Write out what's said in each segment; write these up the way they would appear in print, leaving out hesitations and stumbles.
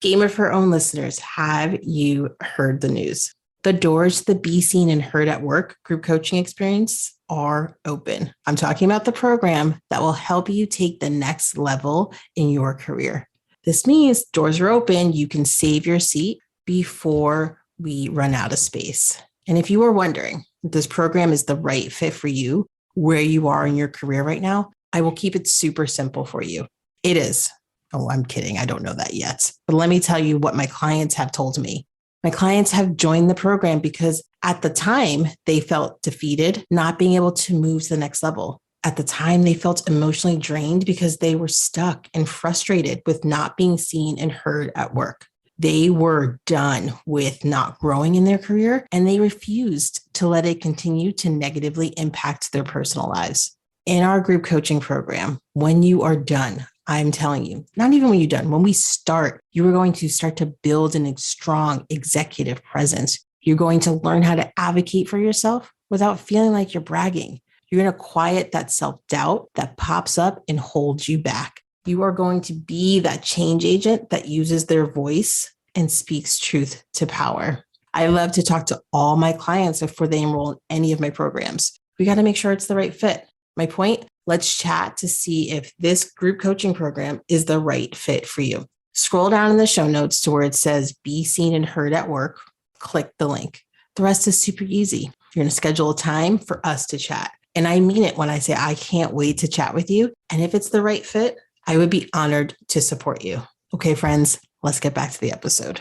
Game of Her Own listeners, have you heard the news? The doors to the Be Seen and Heard at Work group coaching experience are open. I'm talking about the program that will help you take the next level in your career. This means doors are open. You can save your seat before we run out of space. And if you were wondering if this program is the right fit for you, where you are in your career right now, I will keep it super simple for you. It is. Oh, I'm kidding. I don't know that yet. But let me tell you what my clients have told me. My clients have joined the program because at the time they felt defeated, not being able to move to the next level. At the time, they felt emotionally drained because they were stuck and frustrated with not being seen and heard at work. They were done with not growing in their career, and they refused to let it continue to negatively impact their personal lives. In our group coaching program, when you are done, I'm telling you, not even when you're done, when we start, you are going to start to build a strong executive presence. You're going to learn how to advocate for yourself without feeling like you're bragging. You're going to quiet that self-doubt that pops up and holds you back. You are going to be that change agent that uses their voice and speaks truth to power. I love to talk to all my clients before they enroll in any of my programs. We got to make sure it's the right fit. My point, let's chat to see if this group coaching program is the right fit for you. Scroll down in the show notes to where it says Be Seen and Heard at Work. Click the link. The rest is super easy. You're going to schedule a time for us to chat. And I mean it when I say I can't wait to chat with you. And if it's the right fit, I would be honored to support you. Okay, friends, let's get back to the episode.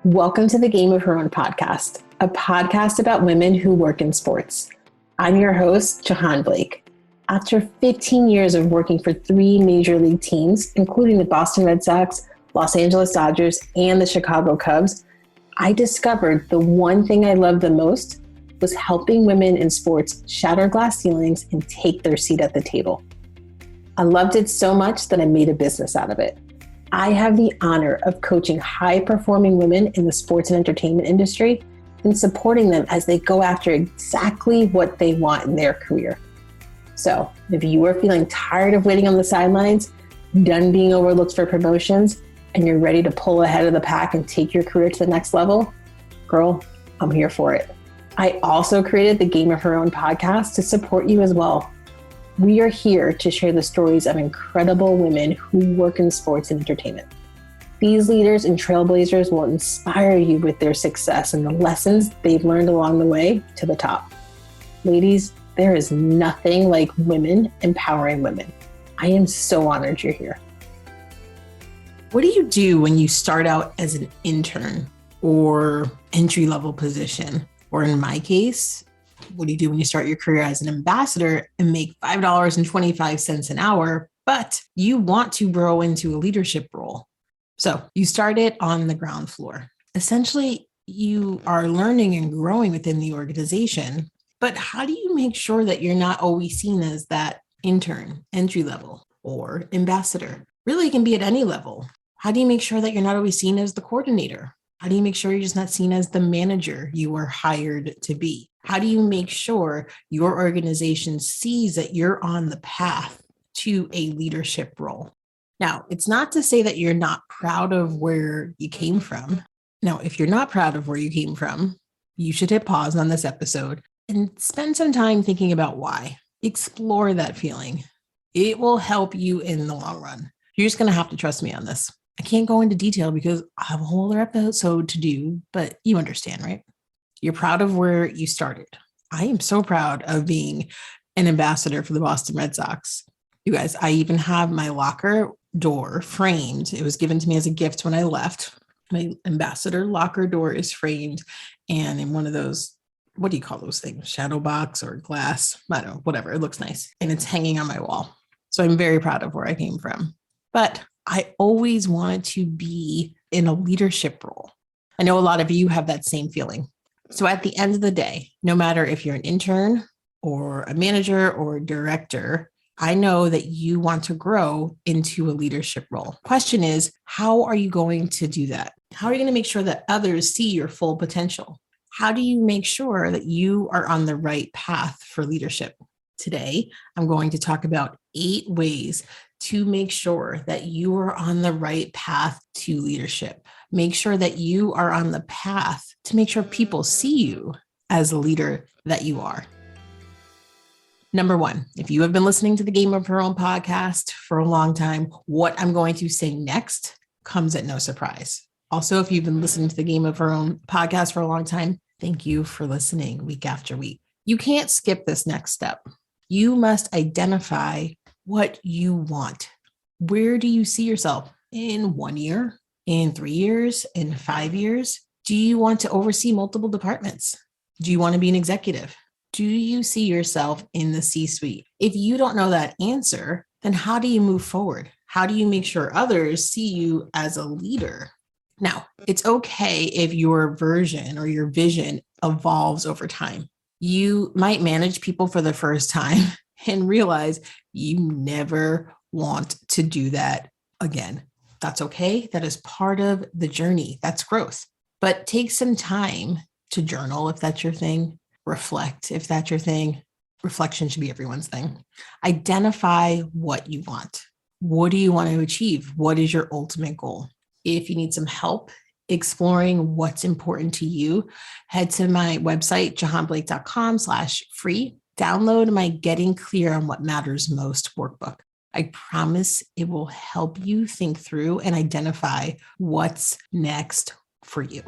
Welcome to the Game of Her Own podcast, a podcast about women who work in sports. I'm your host, Jahaan Blake. After 15 years of working for 3 major league teams, including the Boston Red Sox, Los Angeles Dodgers, and the Chicago Cubs, I discovered the one thing I loved the most was helping women in sports shatter glass ceilings and take their seat at the table. I loved it so much that I made a business out of it. I have the honor of coaching high-performing women in the sports and entertainment industry and supporting them as they go after exactly what they want in their career. So if you are feeling tired of waiting on the sidelines, done being overlooked for promotions, and you're ready to pull ahead of the pack and take your career to the next level, girl, I'm here for it. I also created the Game of Her Own podcast to support you as well. We are here to share the stories of incredible women who work in sports and entertainment. These leaders and trailblazers will inspire you with their success and the lessons they've learned along the way to the top. Ladies, there is nothing like women empowering women. I am so honored you're here. What do you do when you start out as an intern or entry-level position? Or in my case, what do you do when you start your career as an ambassador and make $5.25 an hour, but you want to grow into a leadership role? So you started on the ground floor. Essentially, you are learning and growing within the organization, but how do you make sure that you're not always seen as that intern, entry level, or ambassador? Really, it can be at any level. How do you make sure that you're not always seen as the coordinator? How do you make sure you're just not seen as the manager you were hired to be? How do you make sure your organization sees that you're on the path to a leadership role? Now, it's not to say that you're not proud of where you came from. Now, if you're not proud of where you came from, you should hit pause on this episode and spend some time thinking about why. Explore that feeling. It will help you in the long run. You're just going to have to trust me on this. I can't go into detail because I have a whole other episode to do, but you understand, right? You're proud of where you started. I am so proud of being an ambassador for the Boston Red Sox. You guys, I even have my locker door framed. It was given to me as a gift when I left. My ambassador locker door is framed and in one of those, what do you call those things? Shadow box or glass? I don't know, whatever. It looks nice. And it's hanging on my wall. So I'm very proud of where I came from. But I always wanted to be in a leadership role. I know a lot of you have that same feeling. So at the end of the day, no matter if you're an intern or a manager or a director, I know that you want to grow into a leadership role. Question is, how are you going to do that? How are you going to make sure that others see your full potential? How do you make sure that you are on the right path for leadership? Today, I'm going to talk about 8 ways to make sure that you are on the right path to leadership. Make sure that you are on the path to make sure people see you as the leader that you are. Number one, if you have been listening to the Game of Her Own podcast for a long time, what I'm going to say next comes at no surprise. Also, if you've been listening to the Game of Her Own podcast for a long time, thank you for listening week after week. You can't skip this next step. You must identify what you want. Where do you see yourself in 1 year, in 3 years, in 5 years? Do you want to oversee multiple departments? Do you want to be an executive? Do you see yourself in the C-suite? If you don't know that answer, then how do you move forward? How do you make sure others see you as a leader? Now, it's okay if your version or your vision evolves over time. You might manage people for the first time and realize you never want to do that again. That's okay. That is part of the journey. That's growth. But take some time to journal if that's your thing. Reflect if that's your thing. Reflection should be everyone's thing. Identify what you want. What do you want to achieve? What is your ultimate goal? If you need some help exploring what's important to you, head to my website, jahaanblake.com/free. Download my Getting Clear on What Matters Most workbook. I promise it will help you think through and identify what's next for you.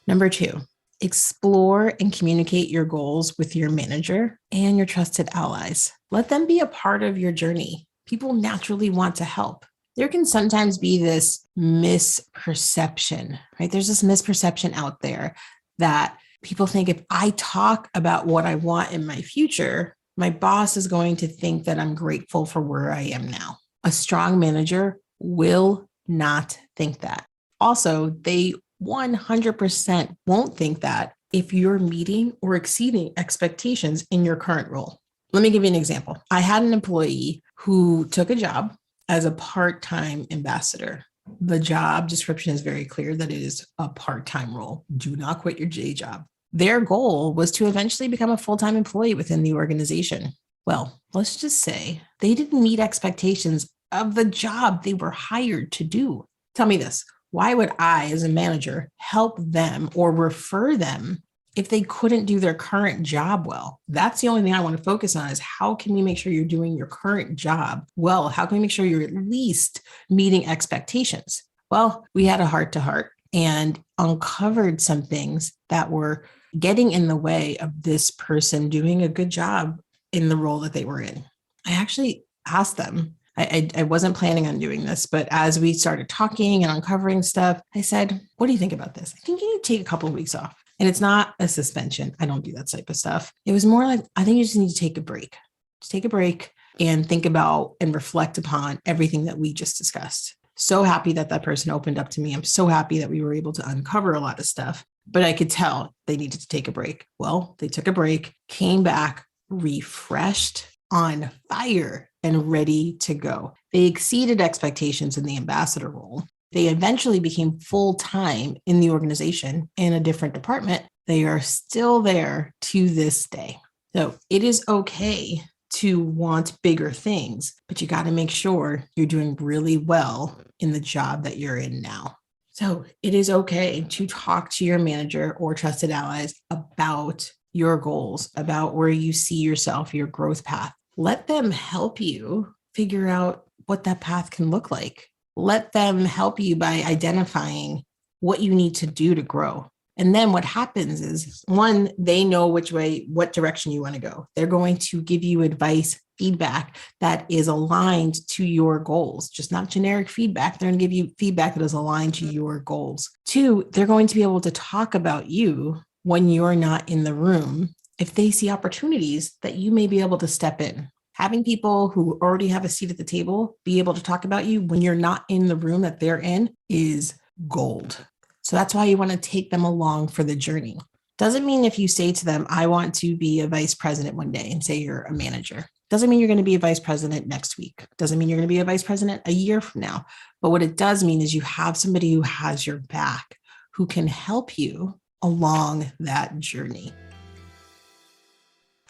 Number two, explore and communicate your goals with your manager and your trusted allies. Let them be a part of your journey. People naturally want to help. There can sometimes be this misperception, right? There's this misperception out there that people think if I talk about what I want in my future, my boss is going to think that I'm grateful for where I am now. A strong manager will not think that. Also, they 100% won't think that if you're meeting or exceeding expectations in your current role. Let me give you an example. I had an employee who took a job as a part-time ambassador. The job description is very clear that it is a part-time role. Do not quit your day job. Their goal was to eventually become a full-time employee within the organization. Well, let's just say they didn't meet expectations of the job they were hired to do. Tell me this. Why would I, as a manager, help them or refer them if they couldn't do their current job well? That's the only thing I want to focus on is how can we make sure you're doing your current job well? How can we make sure you're at least meeting expectations? Well, we had a heart-to-heart and uncovered some things that were getting in the way of this person doing a good job in the role that they were in. I actually asked them, I wasn't planning on doing this, but as we started talking and uncovering stuff, I said, what do you think about this? I think you need to take a couple of weeks off. And it's not a suspension. I don't do that type of stuff. It was more like, I think you just need to take a break. Just take a break and think about and reflect upon everything that we just discussed. So happy that that person opened up to me. I'm so happy that we were able to uncover a lot of stuff, but I could tell they needed to take a break. Well, they took a break, came back, refreshed, on fire, and ready to go. They exceeded expectations in the ambassador role. They eventually became full-time in the organization in a different department. They are still there to this day. So it is okay to want bigger things, but you got to make sure you're doing really well in the job that you're in now. So it is okay to talk to your manager or trusted allies about your goals, about where you see yourself, your growth path. Let them help you figure out what that path can look like. Let them help you by identifying what you need to do to grow. And then what happens is, one, they know which way, what direction you want to go. They're going to give you advice, feedback that is aligned to your goals, just not generic feedback. They're going to give you feedback that is aligned to your goals. Two, they're going to be able to talk about you when you're not in the room if they see opportunities that you may be able to step in. Having people who already have a seat at the table be able to talk about you when you're not in the room that they're in is gold. So that's why you want to take them along for the journey. Doesn't mean if you say to them, I want to be a vice president one day and say you're a manager. Doesn't mean you're going to be a vice president next week. Doesn't mean you're going to be a vice president a year from now. But what it does mean is you have somebody who has your back, who can help you along that journey.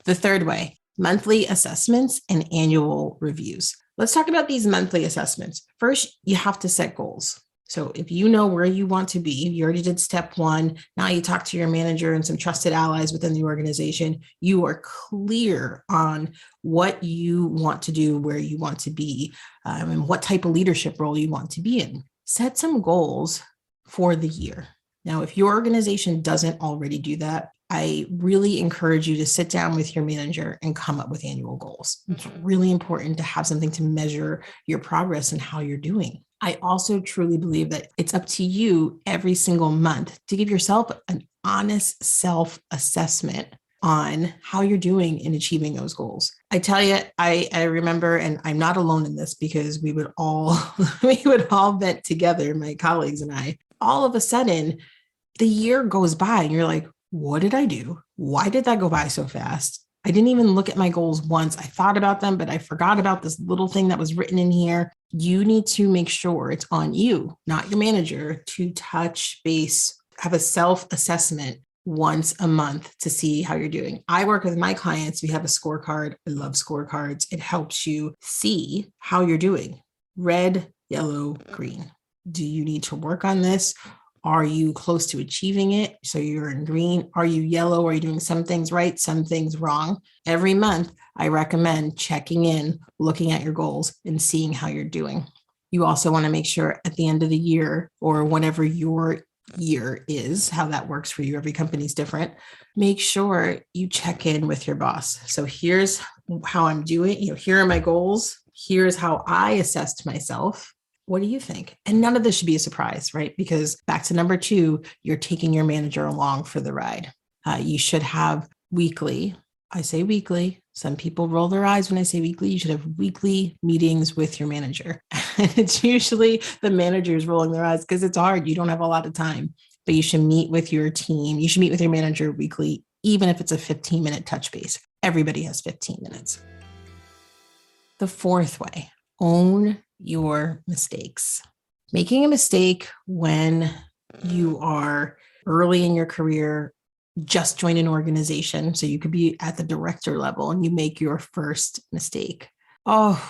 The third way, monthly assessments and annual reviews. Let's talk about these monthly assessments. First, you have to set goals. So if you know where you want to be, you already did step one. Now you talk to your manager and some trusted allies within the organization. You are clear on what you want to do, where you want to be, and what type of leadership role you want to be in. Set some goals for the year. Now, if your organization doesn't already do that, I really encourage you to sit down with your manager and come up with annual goals. It's really important to have something to measure your progress and how you're doing. I also truly believe that it's up to you every single month to give yourself an honest self-assessment on how you're doing in achieving those goals. I tell you, I remember, and I'm not alone in this because we would all vent together, my colleagues and I. All of a sudden, the year goes by and you're like, what did I do? Why did that go by so fast? I didn't even look at my goals once. I thought about them, but I forgot about this little thing that was written in here. You need to make sure it's on you, not your manager, to touch base, have a self-assessment once a month to see how you're doing. I work with my clients. We have a scorecard. I love scorecards. It helps you see how you're doing. Red, yellow, green. Do you need to work on this? Are you close to achieving it? So you're in green. Are you yellow? Are you doing some things right, some things wrong? Every month, I recommend checking in, looking at your goals and seeing how you're doing. You also want to make sure at the end of the year or whenever your year is, how that works for you. Every company's different. Make sure you check in with your boss. So here's how I'm doing. Here are my goals. Here's how I assessed myself. What do you think? And none of this should be a surprise, right? Because back to number 2, you're taking your manager along for the ride. You should have weekly. I say weekly. Some people roll their eyes when I say weekly. You should have weekly meetings with your manager. And it's usually the managers rolling their eyes because it's hard. You don't have a lot of time, but you should meet with your team. You should meet with your manager weekly, even if it's a 15-minute touch base. Everybody has 15 minutes. The 4th way, own your mistakes. Making a mistake when you are early in your career, just join an organization. So you could be at the director level and you make your first mistake. Oh,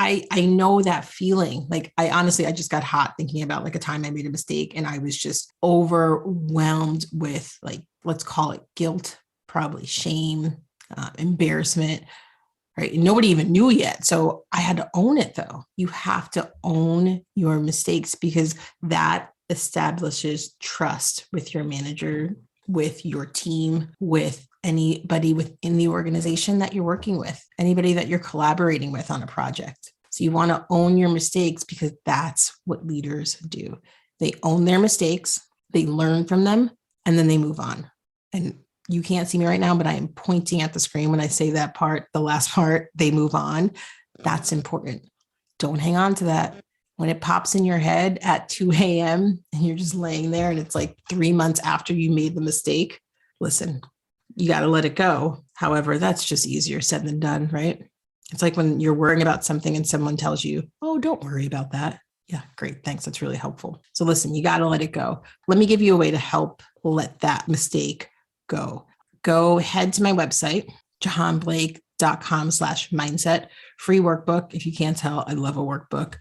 I know that feeling. Like I just got hot thinking about like a time I made a mistake and I was just overwhelmed with like, let's call it guilt, probably shame, embarrassment. Right? Nobody even knew yet. So I had to own it though. You have to own your mistakes because that establishes trust with your manager, with your team, with anybody within the organization that you're working with, anybody that you're collaborating with on a project. So you want to own your mistakes because that's what leaders do. They own their mistakes, they learn from them, and then they move on. And you can't see me right now, but I am pointing at the screen when I say that part, the last part, they move on. That's important. Don't hang on to that. When it pops in your head at 2 a.m. and you're just laying there and it's like 3 months after you made the mistake, listen, you got to let it go. However, that's just easier said than done, right? It's like when you're worrying about something and someone tells you, oh, don't worry about that. Yeah, great. Thanks. That's really helpful. So listen, you got to let it go. Let me give you a way to help let that mistake go head to my website, jahaanblake.com/mindset, free workbook. If you can't tell, I love a workbook,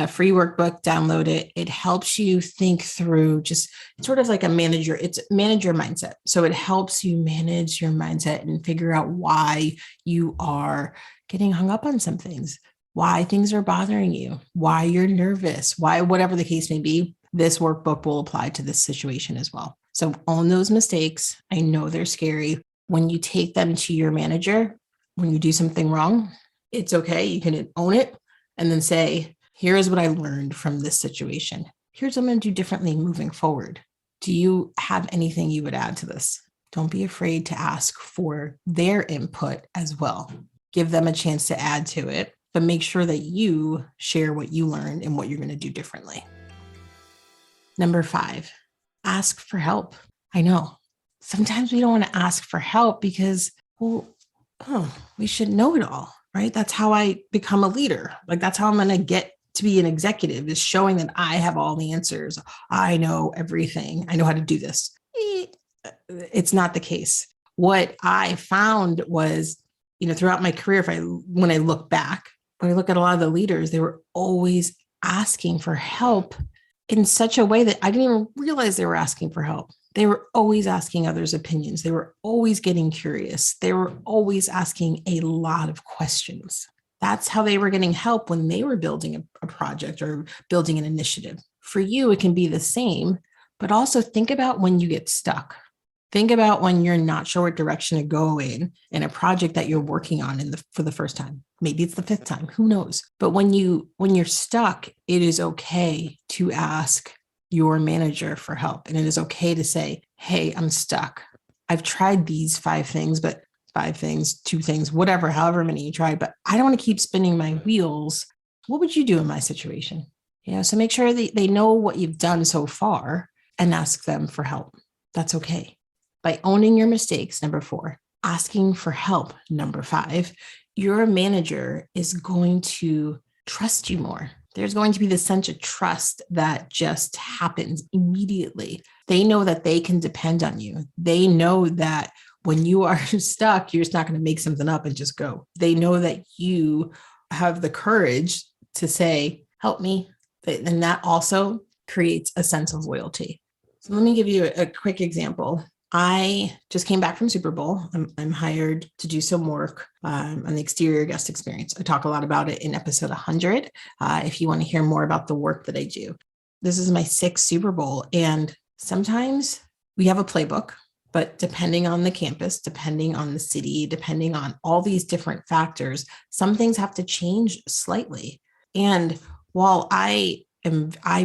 free workbook, download it. It helps you think through just sort of like it's manager mindset. So it helps you manage your mindset and figure out why you are getting hung up on some things, why things are bothering you, why you're nervous, why, whatever the case may be. This workbook will apply to this situation as well. So own those mistakes. I know they're scary. When you take them to your manager, when you do something wrong, it's okay. You can own it and then say, here's what I learned from this situation. Here's what I'm going to do differently moving forward. Do you have anything you would add to this? Don't be afraid to ask for their input as well. Give them a chance to add to it, but make sure that you share what you learned and what you're going to do differently. Number 5, ask for help. I know sometimes we don't want to ask for help because, we should know it all, right? That's how I become a leader. Like that's how I'm going to get to be an executive, is showing that I have all the answers. I know everything. I know how to do this. It's not the case. What I found was, throughout my career, when I look back, when I look at a lot of the leaders, they were always asking for help in such a way that I didn't even realize they were asking for help. They were always asking others' opinions. They were always getting curious. They were always asking a lot of questions. That's how they were getting help when they were building a project or building an initiative. For you, it can be the same, but also think about when you get stuck. Think about when you're not sure what direction to go in a project that you're working on for the first time. Maybe it's the fifth time, who knows? But when you're stuck, it is okay to ask your manager for help. And it is okay to say, hey, I'm stuck. I've tried these 5 things, but 5 things, 2 things, whatever, however many you tried, but I don't want to keep spinning my wheels. What would you do in my situation? So make sure they know what you've done so far and ask them for help. That's okay. By owning your mistakes, number 4, asking for help, number 5, your manager is going to trust you more. There's going to be this sense of trust that just happens immediately. They know that they can depend on you. They know that when you are stuck, you're just not going to make something up and just go. They know that you have the courage to say, help me. And that also creates a sense of loyalty. So let me give you a quick example. I just came back from Super Bowl. I'm hired to do some work on the exterior guest experience. I talk a lot about it in episode 100. If you want to hear more about the work that I do. This is my 6th Super Bowl. And sometimes we have a playbook, but depending on the campus, depending on the city, depending on all these different factors, some things have to change slightly. And while I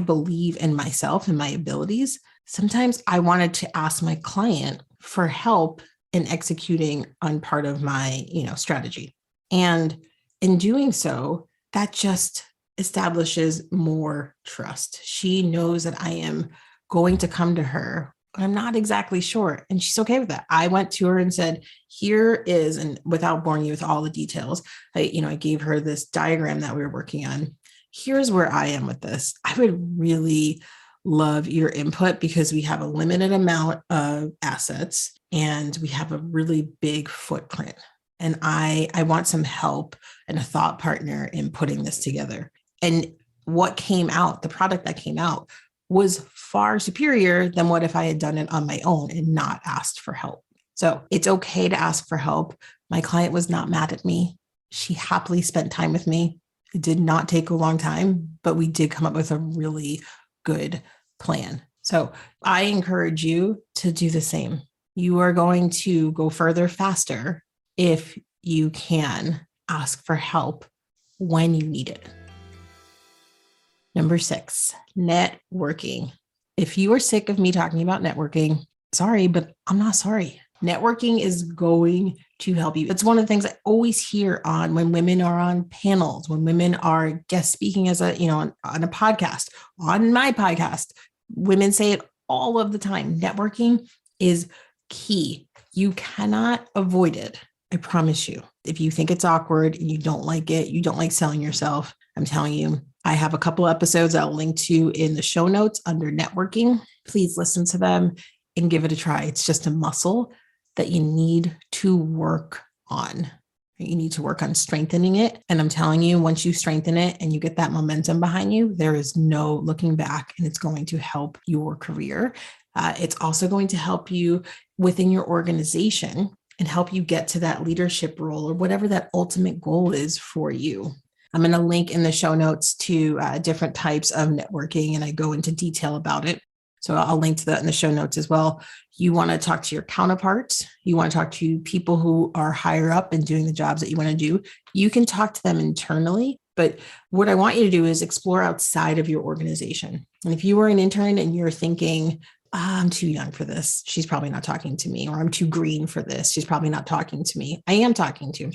believe in myself and my abilities, sometimes I wanted to ask my client for help in executing on part of my, strategy. And in doing so, that just establishes more trust. She knows that I am going to come to her, but I'm not exactly sure. And she's okay with that. I went to her and said, here is, and without boring you with all the details, I gave her this diagram that we were working on. Here's where I am with this. I would really love your input because we have a limited amount of assets and we have a really big footprint. And I want some help and a thought partner in putting this together. And what came out, the product that came out, was far superior than what if I had done it on my own and not asked for help. So it's okay to ask for help. My client was not mad at me. She happily spent time with me. It did not take a long time, but we did come up with a really good plan. So I encourage you to do the same. You are going to go further faster if you can ask for help when you need it. Number 6, networking. If you are sick of me talking about networking, sorry, but I'm not sorry. Networking is going to help you. It's one of the things I always hear on when women are on panels, when women are guest speaking as on a podcast, on my podcast. Women say it all of the time. Networking is key. You cannot avoid it. I promise you. If you think it's awkward and you don't like it, you don't like selling yourself, I'm telling you, I have a couple episodes I'll link to in the show notes under networking. Please listen to them and give it a try. It's just a muscle that you need to work on. You need to work on strengthening it. And I'm telling you, once you strengthen it and you get that momentum behind you, there is no looking back, and it's going to help your career. It's also going to help you within your organization and help you get to that leadership role or whatever that ultimate goal is for you. I'm going to link in the show notes to different types of networking, and I go into detail about it. So I'll link to that in the show notes as well. You want to talk to your counterparts. You want to talk to people who are higher up and doing the jobs that you want to do. You can talk to them internally, but what I want you to do is explore outside of your organization. And if you were an intern and you're thinking, I'm too young for this, she's probably not talking to me, or I'm too green for this, she's probably not talking to me. I am talking to you.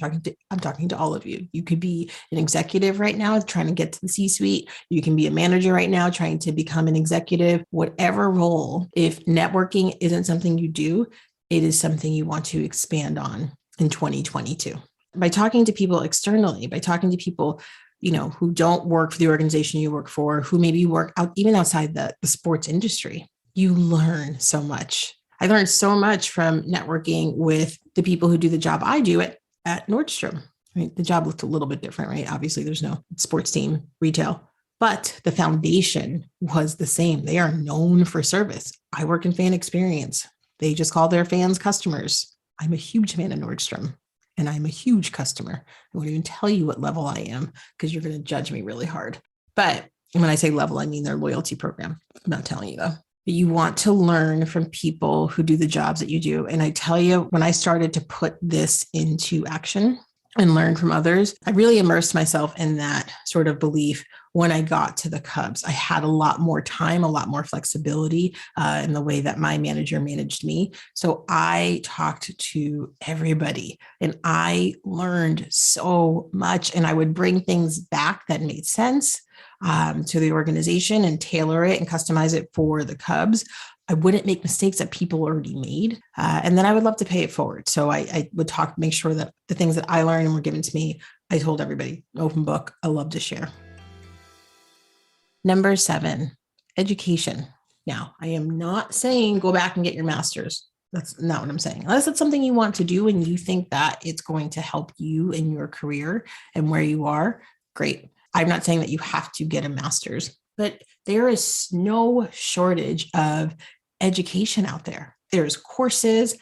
I'm talking to all of you. You could be an executive right now trying to get to the C-suite. You can be a manager right now trying to become an executive, whatever role. If networking isn't something you do, it is something you want to expand on in 2022. By talking to people externally, by talking to people who don't work for the organization you work for, who maybe work out even outside the sports industry, you learn so much. I learned so much from networking with the people who do the job I do at Nordstrom. right? The job looked a little bit different, right? Obviously, there's no sports team retail, but the foundation was the same. They are known for service. I work in fan experience. They just call their fans customers. I'm a huge fan of Nordstrom and I'm a huge customer. I won't even tell you what level I am because you're going to judge me really hard. But when I say level, I mean their loyalty program. I'm not telling you though. But you want to learn from people who do the jobs that you do. And I tell you, when I started to put this into action and learn from others, I really immersed myself in that sort of belief. When I got to the Cubs, I had a lot more time, a lot more flexibility in the way that my manager managed me. So I talked to everybody and I learned so much, and I would bring things back that made sense to the organization and tailor it and customize it for the Cubs. I wouldn't make mistakes that people already made. And then I would love to pay it forward. So I would make sure that the things that I learned and were given to me, I told everybody, open book. I love to share. Number 7, education. Now, I am not saying go back and get your master's. That's not what I'm saying. Unless it's something you want to do and you think that it's going to help you in your career and where you are, great. I'm not saying that you have to get a master's, but there is no shortage of education out there. There's courses,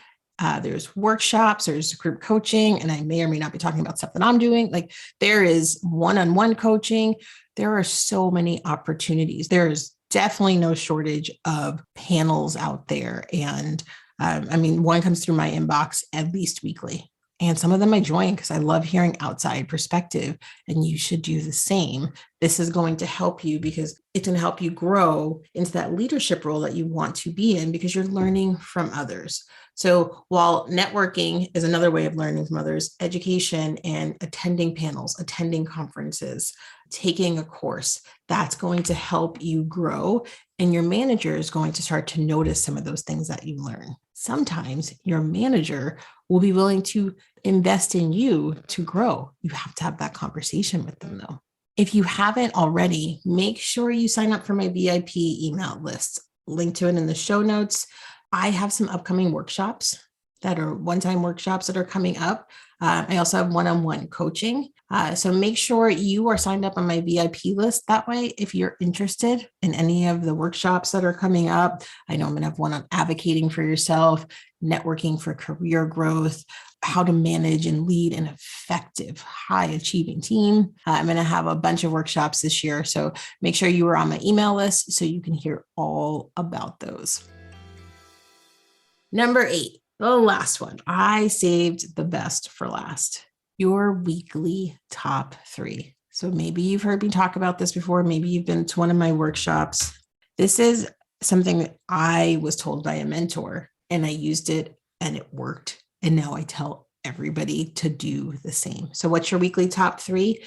there's workshops, there's group coaching, and I may or may not be talking about stuff that I'm doing. Like there is one-on-one coaching. There are so many opportunities. There is definitely no shortage of panels out there. And one comes through my inbox at least weekly. And some of them I join because I love hearing outside perspective, and you should do the same. This is going to help you because it's going to help you grow into that leadership role that you want to be in because you're learning from others. So while networking is another way of learning from others, education and attending panels, attending conferences, taking a course, that's going to help you grow. And your manager is going to start to notice some of those things that you learn. Sometimes your manager will be willing to invest in you to grow. You have to have that conversation with them though. If you haven't already, make sure you sign up for my VIP email list. Link to it in the show notes. I have some upcoming workshops that are one-time workshops that are coming up. I also have one-on-one coaching. So make sure you are signed up on my VIP list. That way, if you're interested in any of the workshops that are coming up, I know I'm going to have one on advocating for yourself, networking for career growth, how to manage and lead an effective, high-achieving team. I'm going to have a bunch of workshops this year. So make sure you are on my email list so you can hear all about those. Number 8. The last one. I saved the best for last. Your weekly top 3. So maybe you've heard me talk about this before. Maybe you've been to one of my workshops. This is something that I was told by a mentor and I used it and it worked. And now I tell everybody to do the same. So what's your weekly top 3?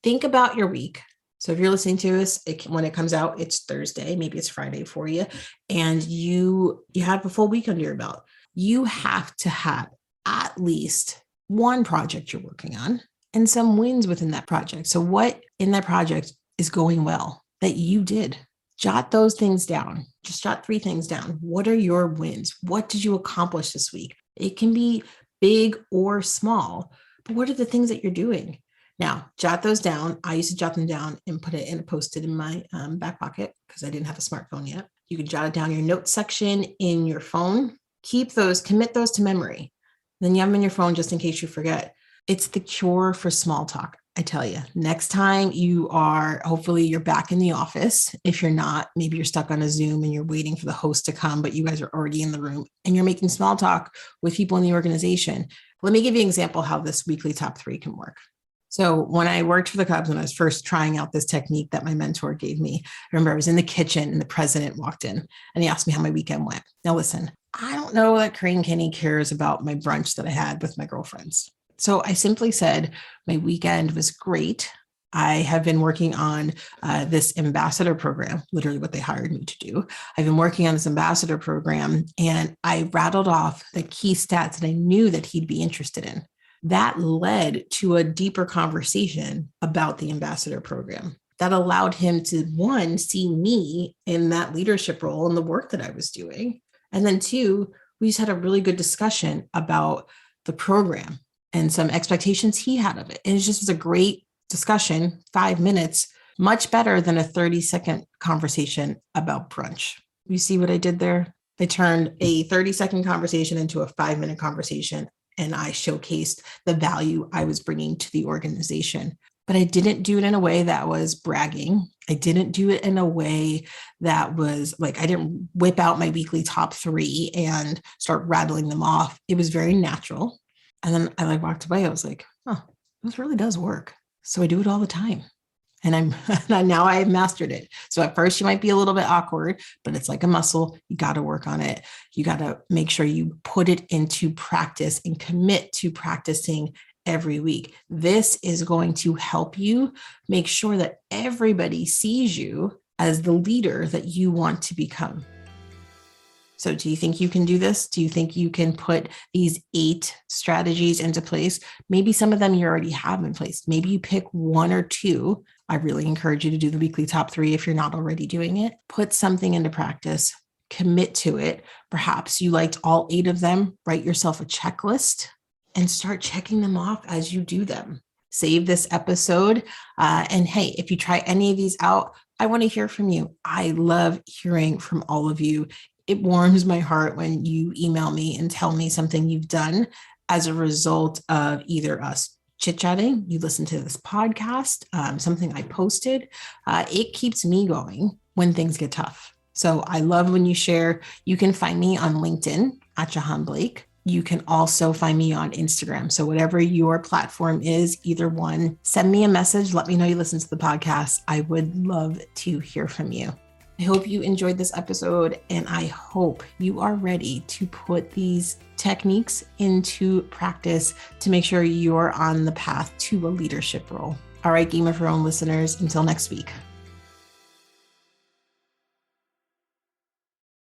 Think about your week. So if you're listening to this, when it comes out, it's Thursday, maybe it's Friday for you, and you have a full week under your belt. You have to have at least one project you're working on and some wins within that project. So what in that project is going well that you did? Jot those things down. Just jot 3 things down. What are your wins? What did you accomplish this week? It can be big or small, but what are the things that you're doing? Now, jot those down. I used to jot them down and put it in a Post-it in my back pocket because I didn't have a smartphone yet. You can jot it down in your notes section in your phone. Keep those, commit those to memory. Then you have them in your phone just in case you forget. It's the cure for small talk. I tell you, next time hopefully you're back in the office. If you're not, maybe you're stuck on a Zoom and you're waiting for the host to come, but you guys are already in the room and you're making small talk with people in the organization. Let me give you an example how this weekly top 3 can work. So when I worked for the Cubs, when I was first trying out this technique that my mentor gave me, I remember I was in the kitchen and the president walked in and he asked me how my weekend went. Now listen, I don't know that Crane Kenny cares about my brunch that I had with my girlfriends. So I simply said, my weekend was great. I have been working on this ambassador program, literally what they hired me to do. I've been working on this ambassador program and I rattled off the key stats that I knew that he'd be interested in. That led to a deeper conversation about the ambassador program that allowed him to, 1, see me in that leadership role and the work that I was doing. And then 2, we just had a really good discussion about the program. and some expectations he had of it. And it just was a great discussion, 5 minutes, much better than a 30-second conversation about brunch. You see what I did there? I turned a 30-second conversation into a 5-minute conversation, and I showcased the value I was bringing to the organization. But I didn't do it in a way that was bragging. I didn't do it in a way that was like, I didn't whip out my weekly top 3 and start rattling them off. It was very natural. And then I walked away. I was like, oh, this really does work. So I do it all the time. And now I have mastered it. So at first you might be a little bit awkward, but it's like a muscle. You got to work on it. You got to make sure you put it into practice and commit to practicing every week. This is going to help you make sure that everybody sees you as the leader that you want to become. So do you think you can do this? Do you think you can put these 8 strategies into place? Maybe some of them you already have in place. Maybe you pick 1 or 2. I really encourage you to do the weekly top 3 if you're not already doing it. Put something into practice, commit to it. Perhaps you liked all 8 of them. Write yourself a checklist and start checking them off as you do them. Save this episode. And hey, if you try any of these out, I want to hear from you. I love hearing from all of you. It warms my heart when you email me and tell me something you've done as a result of either us chit-chatting, you listen to this podcast, something I posted. It keeps me going when things get tough. So I love when you share. You can find me on LinkedIn at Jahaan Blake. You can also find me on Instagram. So whatever your platform is, either one, send me a message. Let me know you listen to the podcast. I would love to hear from you. I hope you enjoyed this episode, and I hope you are ready to put these techniques into practice to make sure you're on the path to a leadership role. All right, Game of Her Own listeners, until next week.